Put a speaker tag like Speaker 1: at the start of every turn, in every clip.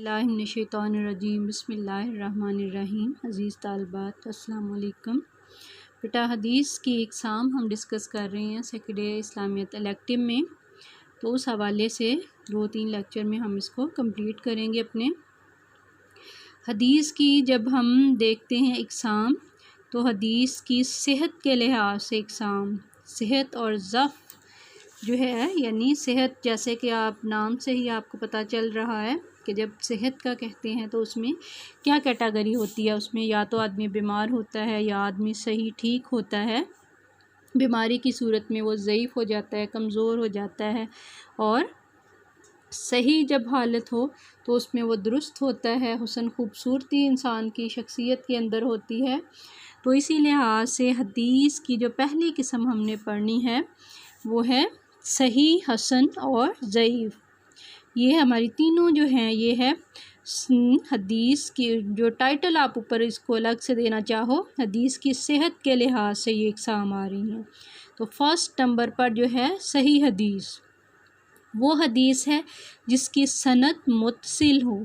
Speaker 1: बिस्मिल्लाहिर्रहमानिर्रहीम बिस्मिल्लाहिर्रहमानिर्रहीम। अज़ीज़ तालिबात अस्सलाम वालेकुम। बेटा हदीस की एग्ज़ाम हम डिस्कस कर रहे हैं सेकंड ईयर इस्लामियत इलेक्टिव में, तो उस हवाले से 2-3 लेक्चर में हम इसको कंप्लीट करेंगे। अपने हदीस की जब हम देखते हैं एग्ज़ाम, तो हदीस की सेहत के लिहाज से एग्ज़ाम, सेहत और ज़फ़ जो है यानी सेहत, जैसे कि आप नाम से ही आपको पता चल रहा है कि जब सेहत का कहते हैं तो उसमें क्या कैटेगरी होती है। उसमें या तो आदमी बीमार होता है या आदमी सही ठीक होता है। बीमारी की सूरत में वो ज़ईफ़ हो जाता है, कमज़ोर हो जाता है, और सही जब हालत हो तो उसमें वो दुरुस्त होता है, हुस्न खूबसूरती इंसान की शख्सियत के अंदर होती है। तो इसी लिहाज से हदीस की जो पहली किस्म हमने पढ़नी है वो है सही, हसन और ज़ईफ़। ये हमारी तीनों जो हैं ये है हदीस की जो टाइटल आप ऊपर इसको अलग से देना चाहो, हदीस की सेहत के लिहाज से ये एग्ज़ाम आ रही हैं। तो फर्स्ट नंबर पर जो है सही हदीस, वो हदीस है जिसकी सनद मुत्सिल हो।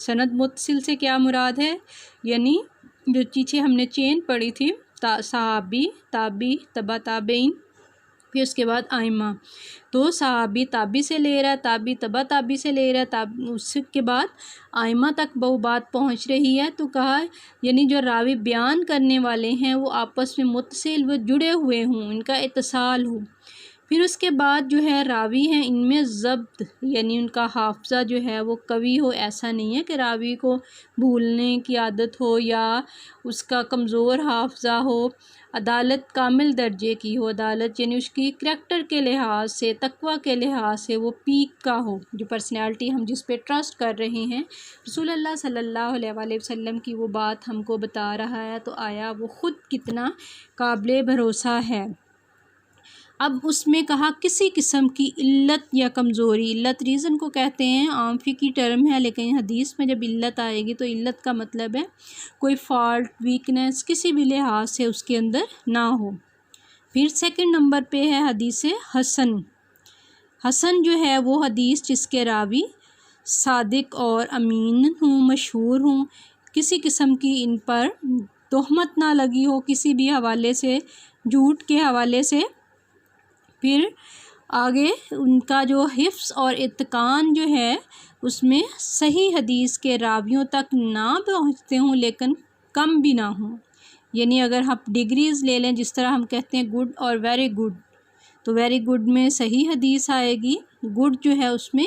Speaker 1: सनद मुत्सिल से क्या मुराद है, यानी जो पीछे हमने चेन पढ़ी थी, सहाबी, ताबी, तबा ताबीन, फिर उसके बाद आइमा, तो सहाबी ताबी से ले रहा है, ताबी तबा ताबी से ले रहा है, उसके बाद आइमा तक वो बात पहुंच रही है। तो कहा यानी जो रावी बयान करने वाले हैं वो आपस में मुत्सिल, वो जुड़े हुए हों, इनका इत्तिसाल हो। फिर उसके बाद जो है रावी हैं इनमें ज़ब्त, यानी उनका हाफ़्ज़ा जो है वो कवी हो। ऐसा नहीं है कि रावी को भूलने की आदत हो या उसका कमज़ोर हाफ़्ज़ा हो। अदालत कामिल दर्जे की हो, अदालत यानी उसकी करैक्टर के लिहाज से, तक़वा के लिहाज से वो पीक का हो। जो पर्सनैलिटी हम जिस पे ट्रस्ट कर रहे हैं, रसूलुल्लाह सल्लल्लाहु अलैहि वसल्लम की वो बात हमको बता रहा है, तो आया वो ख़ुद कितना काबिल भरोसा है। अब उसमें कहा किसी किस्म की इल्लत या कमज़ोरी, इल्लत रीज़न को कहते हैं, आम फ़िक़ी टर्म है, लेकिन हदीस में जब इल्लत आएगी तो इल्लत का मतलब है कोई फ़ॉल्ट, वीकनेस किसी भी लिहाज से उसके अंदर ना हो। फिर सेकंड नंबर पे है हदीस हसन। हसन जो है वो हदीस जिसके रावी सादिक और अमीन हों, मशहूर हों, किसी किस्म की इन पर तोहमत ना लगी हो किसी भी हवाले से, झूठ के हवाले से। फिर आगे उनका जो हिफ्स और इत्कान जो है उसमें सही हदीस के रावियों तक ना पहुँचते हों लेकिन कम भी ना हों। यानी अगर हम डिग्रीज़ ले लें, जिस तरह हम कहते हैं गुड और वेरी गुड, तो वेरी गुड में सही हदीस आएगी, गुड जो है उसमें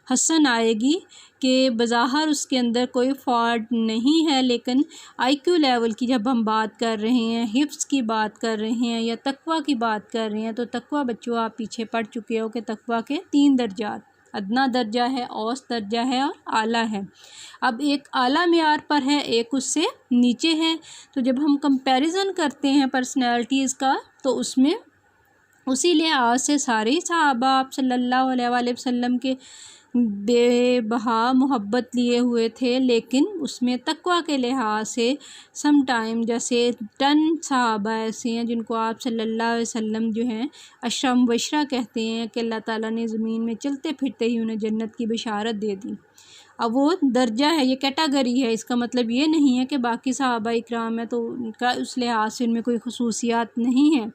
Speaker 1: हसन आएगी कि बज़ाहिर उसके अंदर कोई फॉल्ट नहीं है, लेकिन आईक्यू लेवल की जब हम बात कर रहे हैं, हिफ्स की बात कर रहे हैं या तक़वा की बात कर रहे हैं, तो तक़वा बच्चों आप पीछे पढ़ चुके हो कि तक़वा के 3 दर्जात, अदना दर्जा है, औस दर्जा है और आला है। अब एक आला मेयार पर है, एक उससे नीचे है। तो जब हम कंपैरिजन करते हैं पर्सनैलिटीज़ का, तो उसमें उसी लिहाज से सारे सहाबा आप सल्लल्लाहु अलैहि वसल्लम के बेबहा मोहब्बत लिए हुए थे, लेकिन उसमें तक़वा के लिहाज से सम टाइम जैसे 10 सहाबा ऐसे हैं जिनको आप सल्लल्लाहु अलैहि वसल्लम जो हैं अशरा मुबशरा कहते हैं कि अल्लाह ताला ने ज़मीन में चलते फिरते ही उन्हें जन्नत की बशारत दे दी। अब वो दर्जा है, ये कैटेगरी है, इसका मतलब ये नहीं है कि बाकी सहाबा इकराम है तो उनका उस लिहाज से उनमें कोई खुसूसियात नहीं है।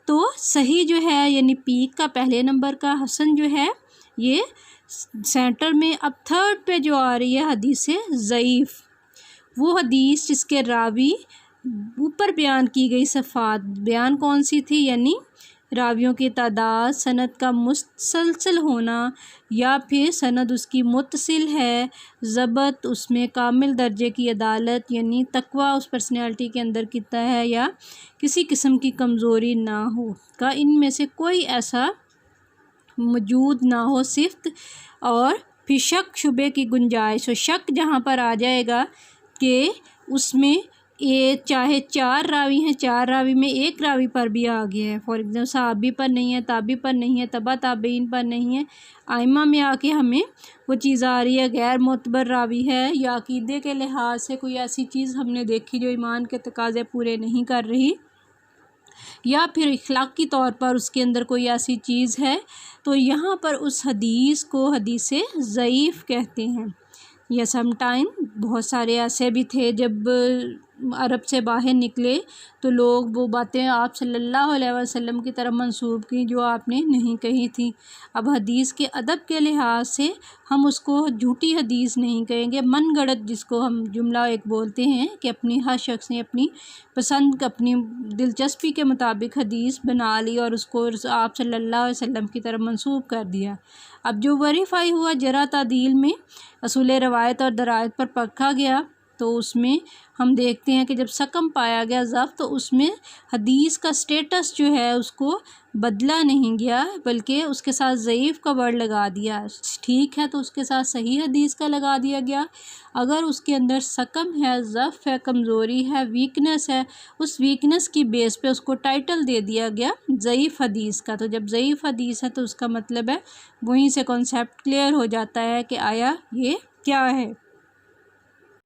Speaker 1: तो सही जो है यानी पीक का पहले नंबर का, हसन जो है ये सेंटर में। अब थर्ड पे जो आ रही है हदीस ज़ईफ़, वो हदीस जिसके रावी ऊपर बयान की गई सफ़ात बयान कौन सी थी, यानी रावियों की तादाद, सनद का मुसलसल होना या फिर सनद उसकी मुत्सिल है, ज़बत उसमें कामिल दर्जे की अदालत यानी तक़वा उस पर्सनैलिटी के अंदर कितना है या किसी किस्म की कमज़ोरी ना हो का, इनमें से कोई ऐसा मौजूद ना हो सिफ्त। और फिर शक शुबे की गुंजाइश हो, शक जहाँ पर आ जाएगा कि उसमें ये चाहे 4 रावी हैं, 4 रावी में एक रावी पर भी आ गया है, फॉर एग्जाम्पल सहाबी पर नहीं है, ताबी पर नहीं है, तबा ताबीन पर नहीं है, आइमा में आके हमें वो चीज़ आ रही है, गैर मोतबर रावी है या अकीदे के लिहाज से कोई ऐसी चीज़ हमने देखी जो ईमान के तकाज़े पूरे नहीं कर रही, या फिर इखलाकी तौर पर उसके अंदर कोई ऐसी चीज़ है, तो यहाँ पर उस हदीस को हदीस ज़ईफ़ कहते हैं। या सम टाइम। बहुत सारे ऐसे भी थे जब अरब से बाहर निकले तो लोग वो बातें आप सल्लल्लाहु अलैहि वसल्लम की तरफ मंसूब की जो आपने नहीं कही थी। अब हदीस के अदब के लिहाज से हम उसको झूठी हदीस नहीं कहेंगे, मन गढ़ंत जिसको हम जुमला एक बोलते हैं कि अपनी हर शख्स ने अपनी पसंद अपनी दिलचस्पी के मुताबिक हदीस बना ली और उसको आप सल्लल्लाहु अलैहि वसल्लम की तरफ मंसूब कर दिया। अब जो वेरीफाई हुआ जरा तादील में असूल रवायत और दरायत पर परखा गया तो उसमें हम देखते हैं कि जब सकम पाया गया ज़ब्त तो उसमें हदीस का स्टेटस जो है उसको बदला नहीं गया बल्कि उसके साथ ज़ईफ़ का वर्ड लगा दिया। ठीक है तो उसके साथ सही हदीस का लगा दिया गया। अगर उसके अंदर सकम है, ज़फ़ है, कमज़ोरी है, वीकनेस है, उस वीकनेस की बेस पे उसको टाइटल दे दिया गया ज़ईफ़ हदीस का। तो जब ज़ईफ़ हदीस है तो उसका मतलब है वहीं से कॉन्सेप्ट क्लियर हो जाता है कि आया ये क्या है।